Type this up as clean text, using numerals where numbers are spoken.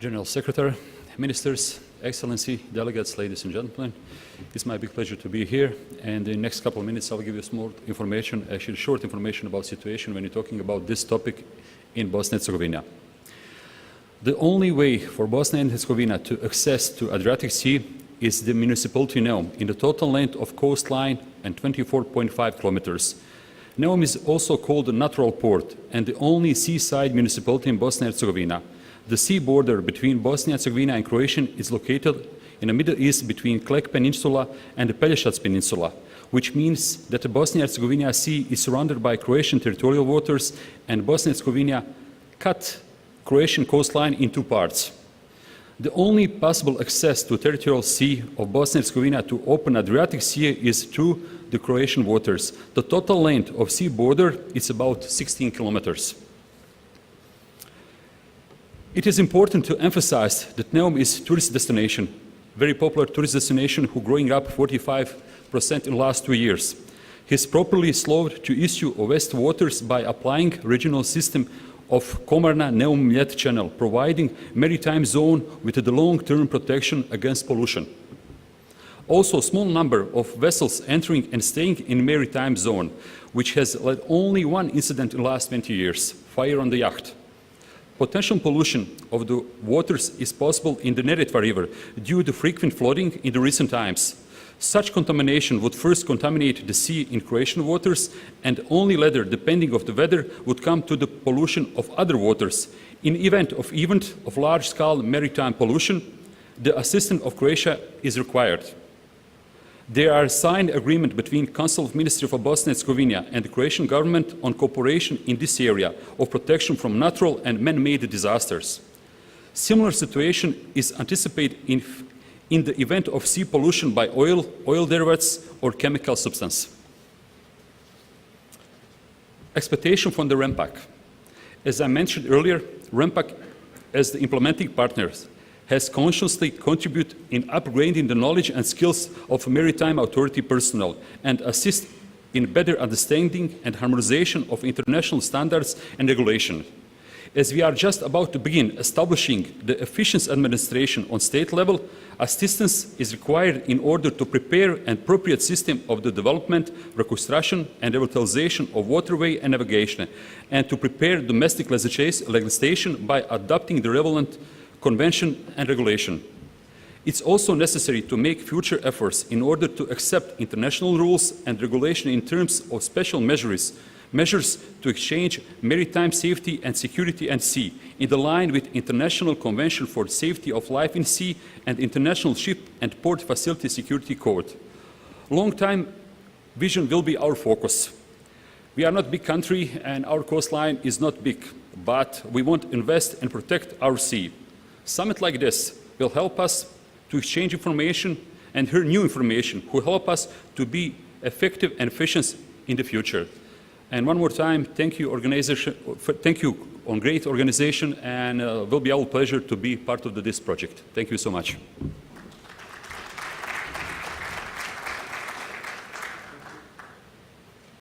General Secretary, Ministers, Excellency, delegates, ladies and gentlemen, it's my big pleasure to be here, and in the next couple of minutes I'll give you some more information, actually short information about the situation when you're talking about this topic in Bosnia and Herzegovina. The only way for Bosnia and Herzegovina to access to Adriatic Sea is the municipality Neum, in the total length of coastline and 24.5 kilometers. Neum is also called the natural port and the only seaside municipality in Bosnia and Herzegovina. The sea border between Bosnia and Herzegovina and Croatia is located in the Middle East between Klek Peninsula and the Pelješac Peninsula, which means that the Bosnia and Herzegovina Sea is surrounded by Croatian territorial waters, and Bosnia and Herzegovina cut Croatian coastline in two parts. The only possible access to territorial sea of Bosnia and Herzegovina to open Adriatic Sea is through the Croatian waters. The total length of sea border is about 16 kilometers. It is important to emphasize that Neum is a tourist destination, very popular tourist destination who growing up 45% in the last 2 years. He is properly slowed to issue of west waters by applying regional system of Komarna-Neum-Mljet channel, providing maritime zone with the long-term protection against pollution. Also, a small number of vessels entering and staying in maritime zone, which has led only one incident in the last 20 years, fire on the yacht. Potential pollution of the waters is possible in the Neretva River due to frequent flooding in the recent times. Such contamination would first contaminate the sea in Croatian waters, and only later, depending on the weather, would come to the pollution of other waters. In event of large-scale maritime pollution, the assistance of Croatia is required. There are signed agreement between Council of Ministers of Bosnia and Herzegovina and the Croatian government on cooperation in this area of protection from natural and man-made disasters. Similar situation is anticipated in the event of sea pollution by oil derivatives or chemical substance. Expectation from the REMPAC. As I mentioned earlier, REMPAC as the implementing partners has consciously contributed in upgrading the knowledge and skills of maritime authority personnel and assist in better understanding and harmonization of international standards and regulation. As we are just about to begin establishing the efficient administration on state level, assistance is required in order to prepare an appropriate system of the development, reconstruction and revitalization of waterway and navigation, and to prepare domestic legislation by adopting the relevant convention and regulation. It's also necessary to make future efforts in order to accept international rules and regulation in terms of special measures to exchange maritime safety and security at sea, in line with International Convention for Safety of Life in Sea and International Ship and Port Facility Security Code. Long-term vision will be our focus. We are not a big country and our coastline is not big, but we want to invest and protect our sea. Summit like this will help us to exchange information and hear new information, will help us to be effective and efficient in the future. And one more time, thank you on great organization, and it will be our pleasure to be part of this project. Thank you so much.